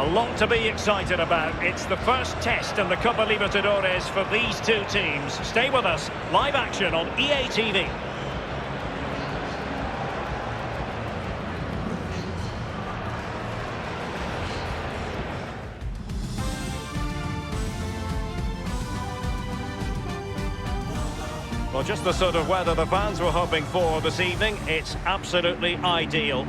A lot to be excited about. It's the first test in the Copa Libertadores for these two teams. Stay with us. Live action on EA TV. Well, just the sort of weather the fans were hoping for this evening. It's absolutely ideal.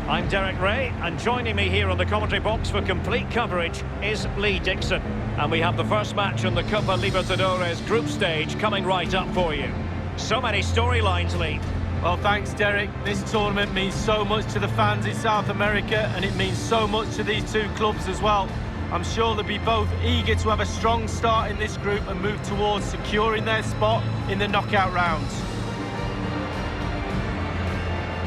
I'm Derek Ray, and joining me here on the commentary box for complete coverage is Lee Dixon. And we have the first match on the Copa Libertadores group stage coming right up for you. So many storylines, Lee. Well, thanks, Derek. This tournament means so much to the fans in South America, and it means so much to these two clubs as well. I'm sure they'll be both eager to have a strong start in this group and move towards securing their spot in the knockout rounds.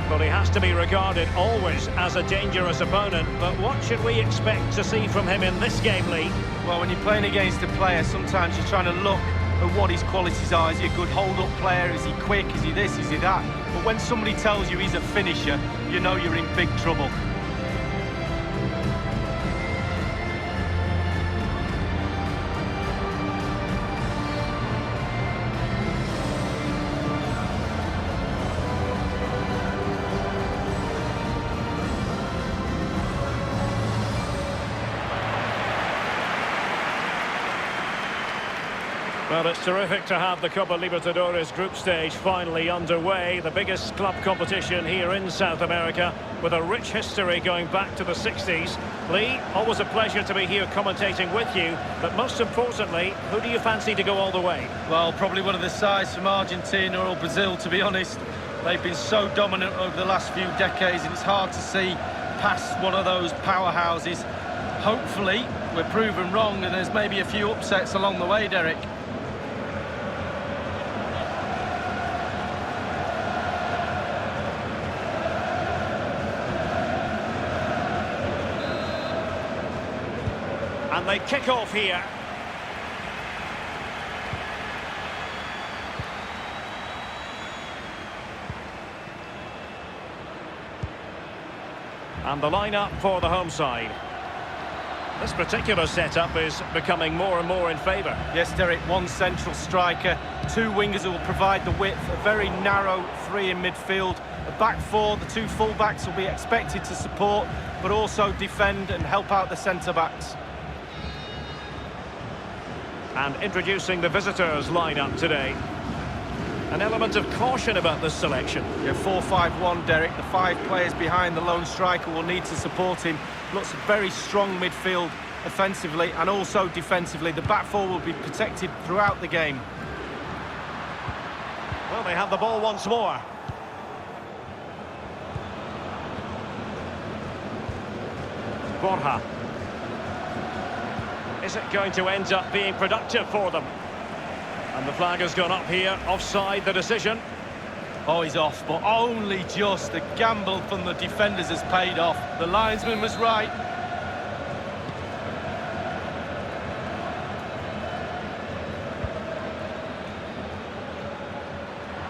Well, he has to be regarded always as a dangerous opponent, but what should we expect to see from him in this game, Lee? Well, when you're playing against a player, sometimes you're trying to look at what his qualities are. Is he a good hold-up player? Is he quick? Is he this? Is he that? But when somebody tells you he's a finisher, you know you're in big trouble. Well, it's terrific to have the Copa Libertadores group stage finally underway. The biggest club competition here in South America, with a rich history going back to the 60s. Lee, always a pleasure to be here commentating with you. But most importantly, who do you fancy to go all the way? Well, probably one of the sides from Argentina or Brazil, to be honest. They've been so dominant over the last few decades, and it's hard to see past one of those powerhouses. Hopefully, we're proven wrong, and there's maybe a few upsets along the way, Derek. And they kick off here. And the lineup for the home side. This particular setup is becoming more and more in favour. Yes, Derek, one central striker, two wingers who will provide the width, a very narrow three in midfield. The back four, the two full-backs will be expected to support, but also defend and help out the centre-backs. And introducing the visitors' lineup today. An element of caution about this selection. Yeah, 4-5-1, Derek. The five players behind the lone striker will need to support him. Looks a very strong midfield offensively and also defensively. The back four will be protected throughout the game. Well, they have the ball once more. Borja. Is it going to end up being productive for them? And the flag has gone up here, offside the decision. Oh, he's off, but only just. The gamble from the defenders has paid off. The linesman was right.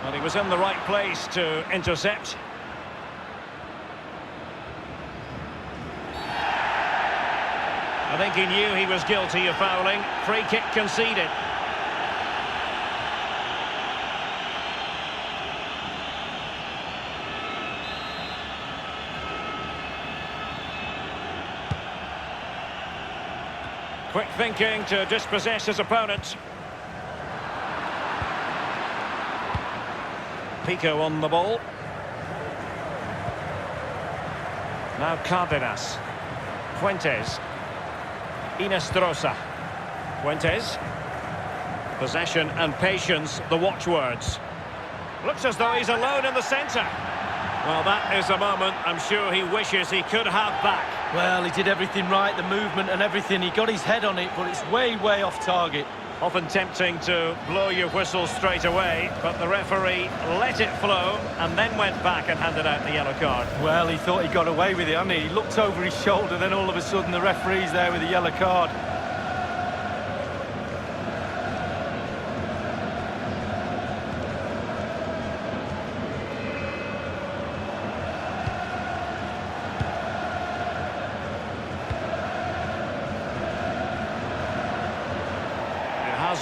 Well, he was in the right place to intercept. I think he knew he was guilty of fouling. Free kick conceded. Quick thinking to dispossess his opponent. Pico on the ball. Now Cárdenas. Fuentes. Inestrosa. Fuentes. Possession and patience, the watchwords. Looks as though he's alone in the centre. Well, that is a moment I'm sure he wishes he could have back. Well, he did everything right, the movement and everything. He got his head on it, but it's way off target. Often tempting to blow your whistle straight away, but the referee let it flow and then went back and handed out the yellow card. Well, he thought he got away with it, hadn't he? He looked over his shoulder, then all of a sudden the referee's there with the yellow card.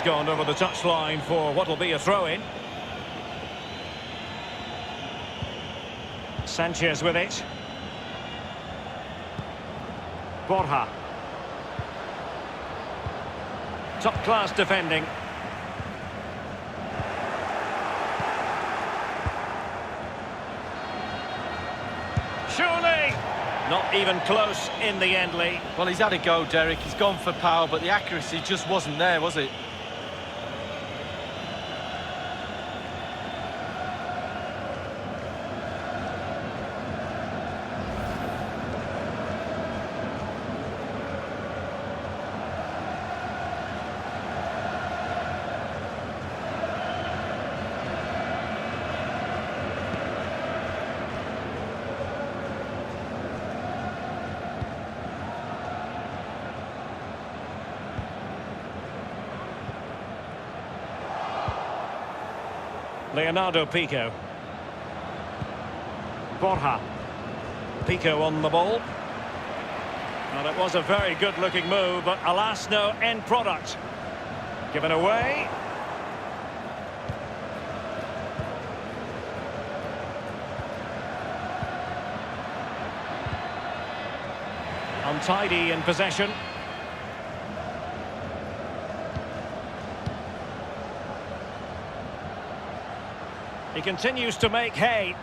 gone over the touchline for what will be a throw-in. Sanchez with it. Borja. Top-class defending. Surely! Not even close in the end, Lee. Well, he's had a go, Derek. He's gone for power, but the accuracy just wasn't there, was it? Leonardo Pico. Borja. Pico on the ball. Well, it was a very good-looking move, but alas, no end product. Given away. Untidy in possession. He continues to make hay.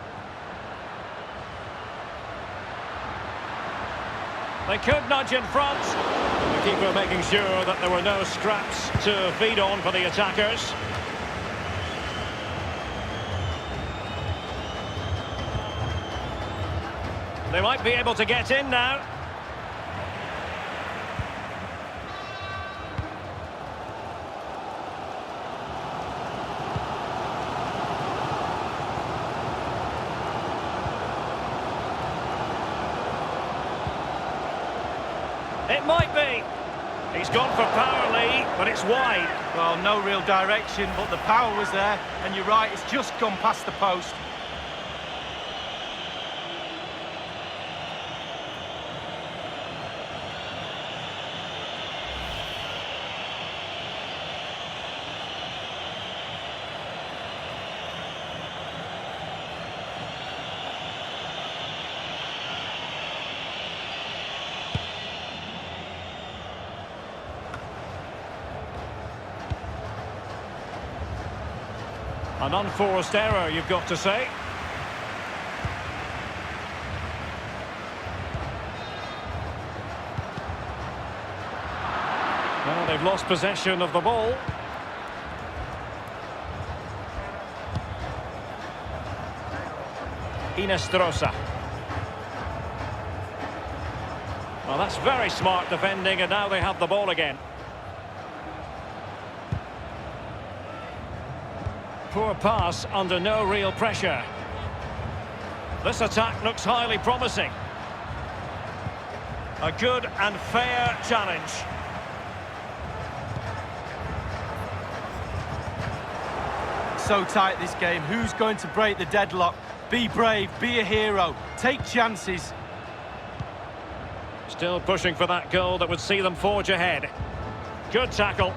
They could nudge in front. The keeper making sure that there were no scraps to feed on for the attackers. They might be able to get in now. It might be. He's gone for power, Lee, but it's wide. Well, no real direction, but the power was there. And you're right, it's just gone past the post. An unforced error, you've got to say. Well, they've lost possession of the ball. Inestrosa. Well, that's very smart defending, and now they have the ball again. Poor pass under no real pressure. This attack looks highly promising. A good and fair challenge. So tight, this game. Who's going to break the deadlock? Be brave, be a hero, take chances. Still pushing for that goal that would see them forge ahead. Good tackle.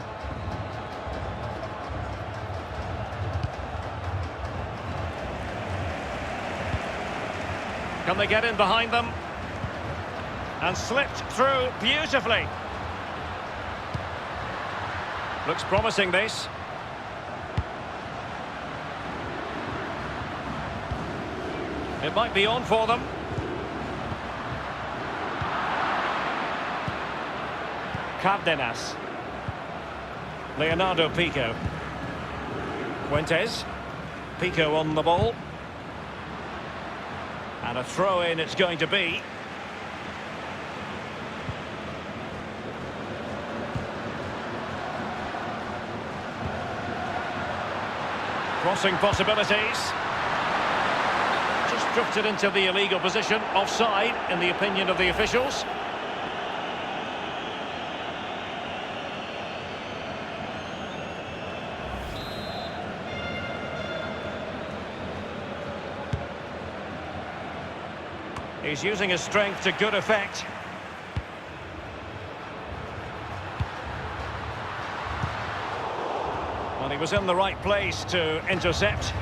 Can they get in behind them? And slipped through beautifully. Looks promising, this. It might be on for them. Cárdenas. Leonardo Pico. Fuentes. Pico on the ball. And a throw-in it's going to be. Crossing possibilities. Just drifted into the illegal position, offside in the opinion of the officials. He's using his strength to good effect. Well, he was in the right place to intercept.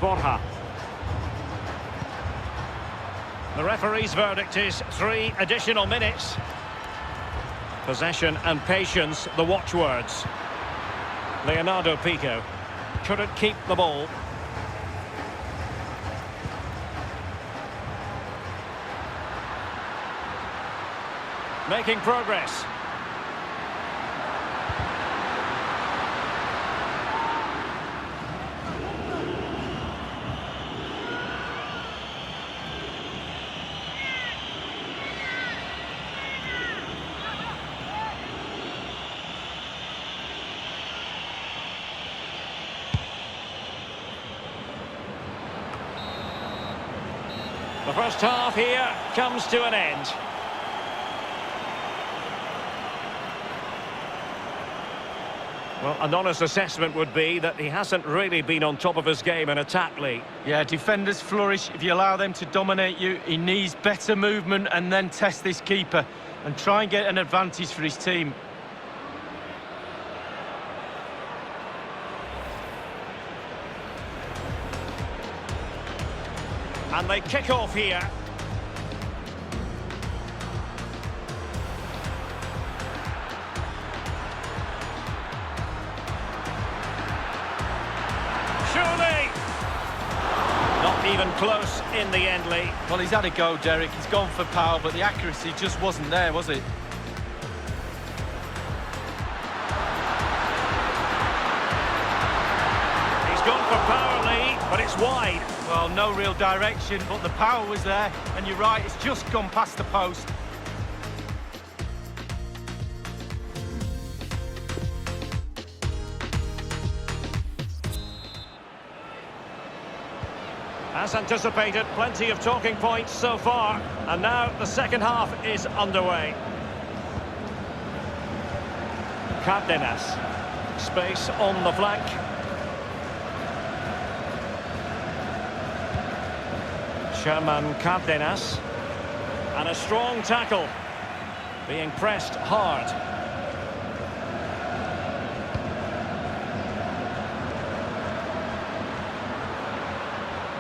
Borja. The referee's verdict is 3 additional minutes. Possession and patience, the watchwords. Leonardo Pico couldn't keep the ball. Making progress. The first half here comes to an end. Well, an honest assessment would be that he hasn't really been on top of his game in attack, Lee. Yeah, defenders flourish if you allow them to dominate you. He needs better movement and then test this keeper and try and get an advantage for his team. And they kick off here. Surely! Not even close in the end, Lee. Well, he's had a go, Derek. He's gone for power, but the accuracy just wasn't there, was it? He's gone for power, Lee, but it's wide. Well, no real direction, but the power was there. And you're right, it's just gone past the post. As anticipated, plenty of talking points so far. And now the second half is underway. Cárdenas. Space on the flank. Sherman Cárdenas. And a strong tackle. Being pressed hard.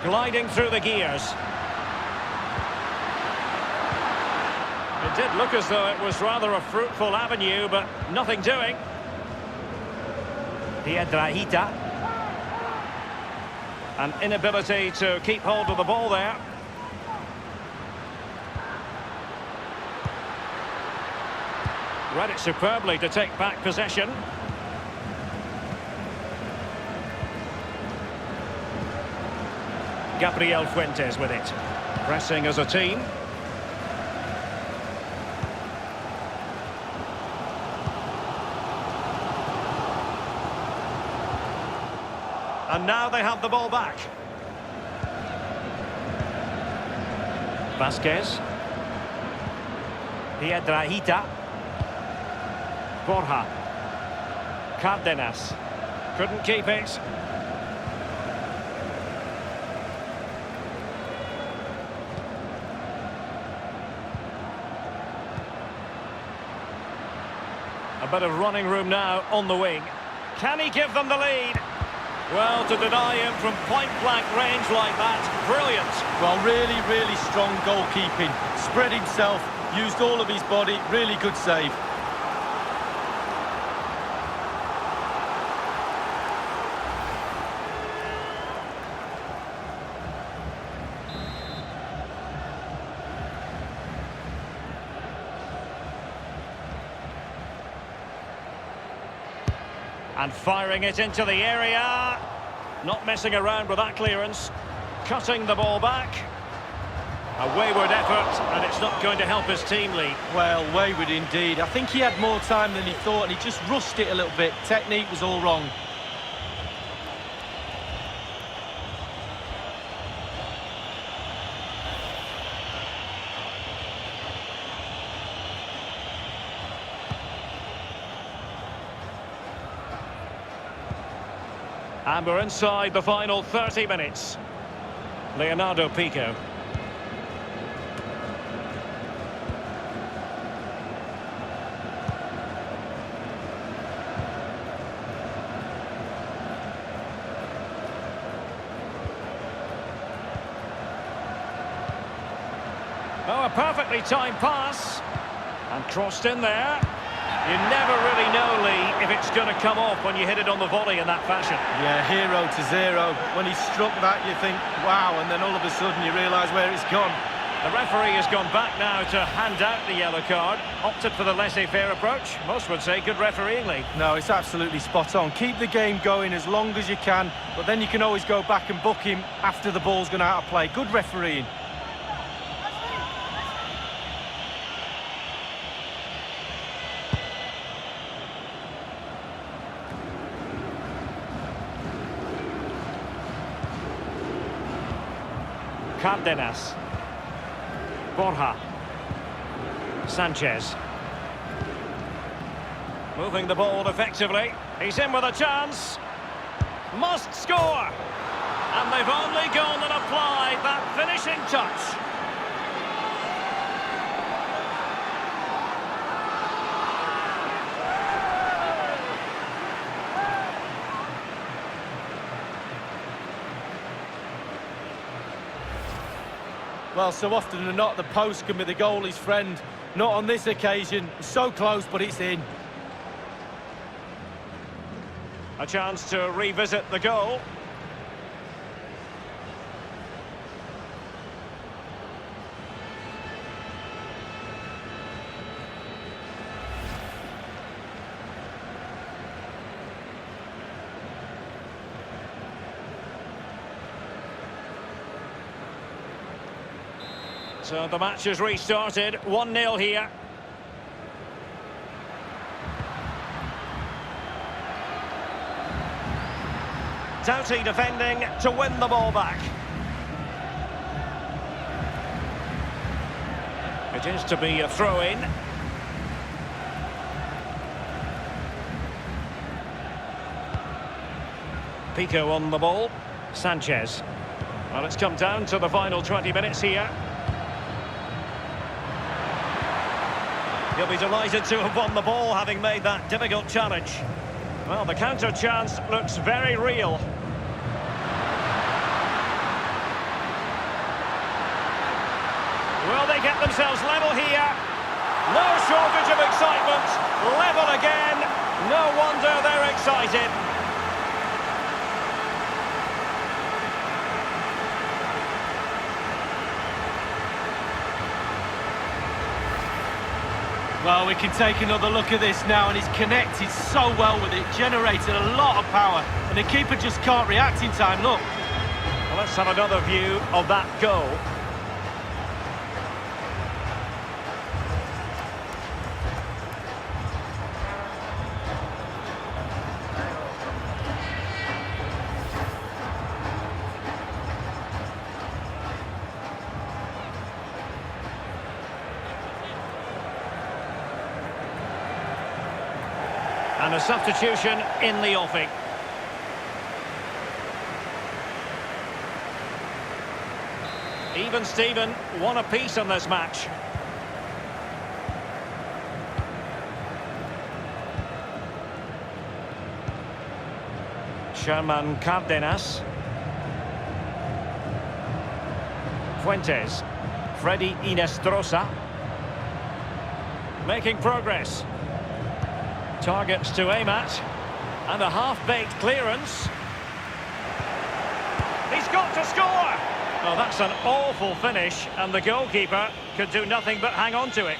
Gliding through the gears. It did look as though it was rather a fruitful avenue, but nothing doing. Piedrahita. An inability to keep hold of the ball there. Read it superbly to take back possession. Gabriel Fuentes with it. Pressing as a team. And now they have the ball back. Vasquez. Piedrahita. Borja. Cárdenas. Couldn't keep it. A bit of running room now on the wing. Can he give them the lead? Well, to deny him from point-blank range like that, brilliant. Well, really, really strong goalkeeping. Spread himself, used all of his body, really good save. And firing it into the area. Not messing around with that clearance. Cutting the ball back. A wayward effort, and it's not going to help his team, Lee. Well, wayward indeed. I think he had more time than he thought, and he just rushed it a little bit. Technique was all wrong. And we're inside the final 30 minutes. Leonardo Pico. Oh, a perfectly timed pass. And crossed in there. You never really know, Lee, if it's going to come off when you hit it on the volley in that fashion. Yeah, 0-0. When he struck that, you think, wow, and then all of a sudden you realise where it's gone. The referee has gone back now to hand out the yellow card. Opted for the laissez-faire approach. Most would say good refereeing, Lee. No, it's absolutely spot on. Keep the game going as long as you can, but then you can always go back and book him after the ball's gone out of play. Good refereeing. Cárdenas. Borja. Sanchez. Moving the ball effectively. He's in with a chance. Must score. And they've only gone and applied that finishing touch. Well, so often than not, the post can be the goalie's friend. Not on this occasion. So close, but it's in. A chance to revisit the goal. So the match has restarted, 1-0 here. Doughty defending to win the ball back. It is to be a throw-in. Pico on the ball. Sanchez. Well, it's come down to the final 20 minutes here. He'll be delighted to have won the ball, having made that difficult challenge. Well, the counter chance looks very real. Will they get themselves level here? No shortage of excitement. Level again. No wonder they're excited. Well, we can take another look at this now, and he's connected so well with it, generated a lot of power, and the keeper just can't react in time, look. Well, let's have another view of that goal. And a substitution in the offing. Even Steven, one apiece on this match. Sherman Cárdenas. Fuentes. Freddy Inestrosa. Making progress. Targets to aim at, and a half-baked clearance. He's got to score! Oh, that's an awful finish, and the goalkeeper could do nothing but hang on to it.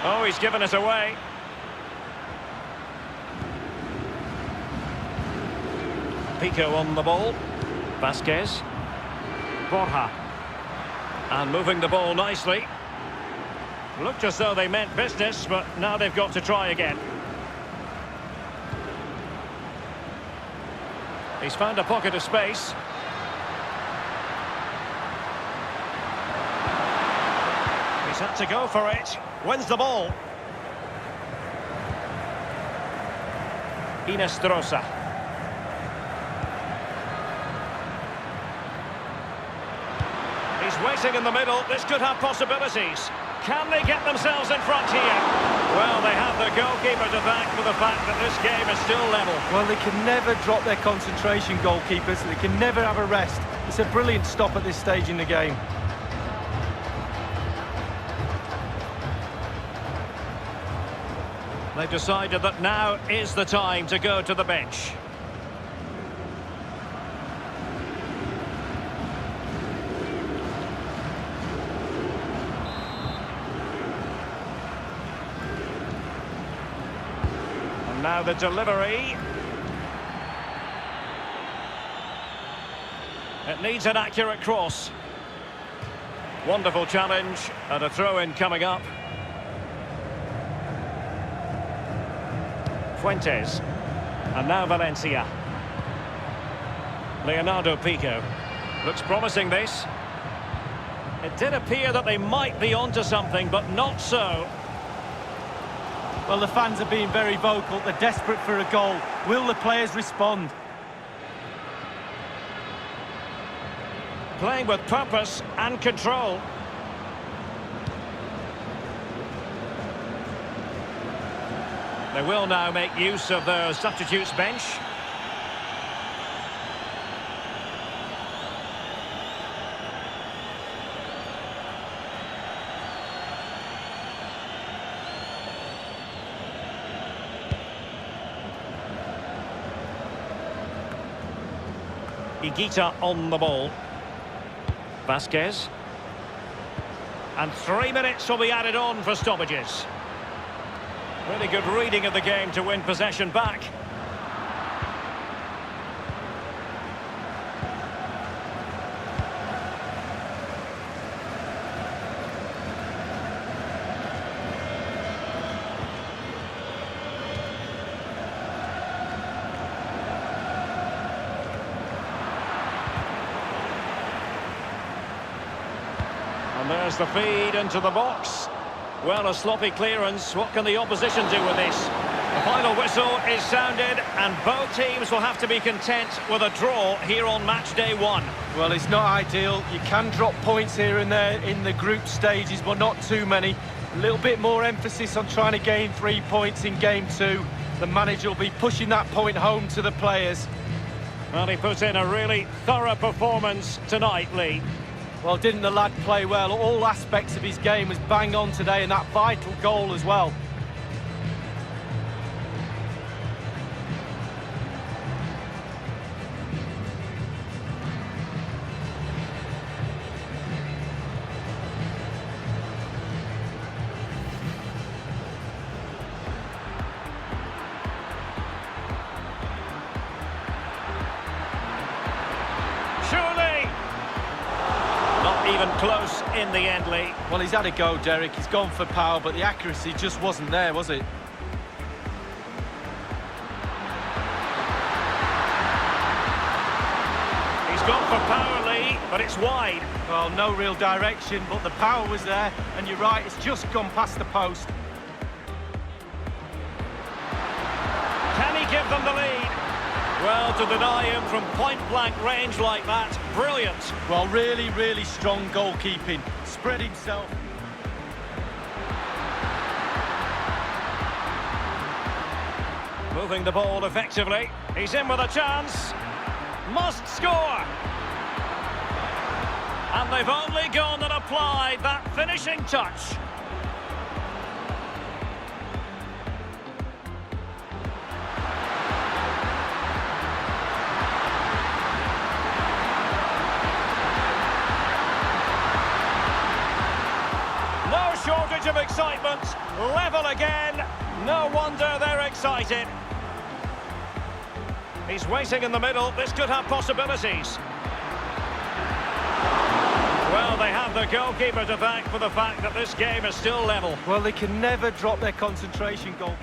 Oh, he's given us away. Pico on the ball. Vasquez. Borja. And moving the ball nicely. Looked as though they meant business, but now they've got to try again. He's found a pocket of space. He's had to go for it. Wins the ball. Inestrosa. He's waiting in the middle. This could have possibilities. Can they get themselves in front here? Well, they have the goalkeeper to thank for the fact that this game is still level. Well, they can never drop their concentration, goalkeepers. They can never have a rest. It's a brilliant stop at this stage in the game. They've decided that now is the time to go to the bench. And now the delivery. It needs an accurate cross. Wonderful challenge, and a throw-in coming up. Fuentes. And now Valencia. Leonardo Pico. Looks promising, this. It did appear that they might be onto something, but not so. Well, the fans are being very vocal. They're desperate for a goal. Will the players respond? Playing with purpose and control. They will now make use of their substitutes bench. Higuita on the ball. Vasquez. And 3 minutes will be added on for stoppages. Really good reading of the game to win possession back. And there's the feed into the box. Well, a sloppy clearance. What can the opposition do with this? The final whistle is sounded, and both teams will have to be content with a draw here on match day 1. Well, it's not ideal. You can drop points here and there in the group stages, but not too many. A little bit more emphasis on trying to gain 3 points in game 2. The manager will be pushing that point home to the players. Well, he put in a really thorough performance tonight, Lee. Well, didn't the lad play well? All aspects of his game was bang on today, and that vital goal as well. Even close in the end, Lee. Well, he's had a go, Derek. He's gone for power, but the accuracy just wasn't there, was it? He's gone for power, Lee, but it's wide. Well, no real direction, but the power was there, and you're right, it's just gone past the post. Can he give them the lead? Well, to deny him from point-blank range like that, brilliant. Well, really, really strong goalkeeping. Spread himself. Moving the ball effectively. He's in with a chance. Must score. And they've only gone and applied that finishing touch. Shortage of excitement, level again, no wonder they're excited. He's waiting in the middle, this could have possibilities. Well, they have the goalkeeper to thank for the fact that this game is still level. Well, they can never drop their concentration, goal.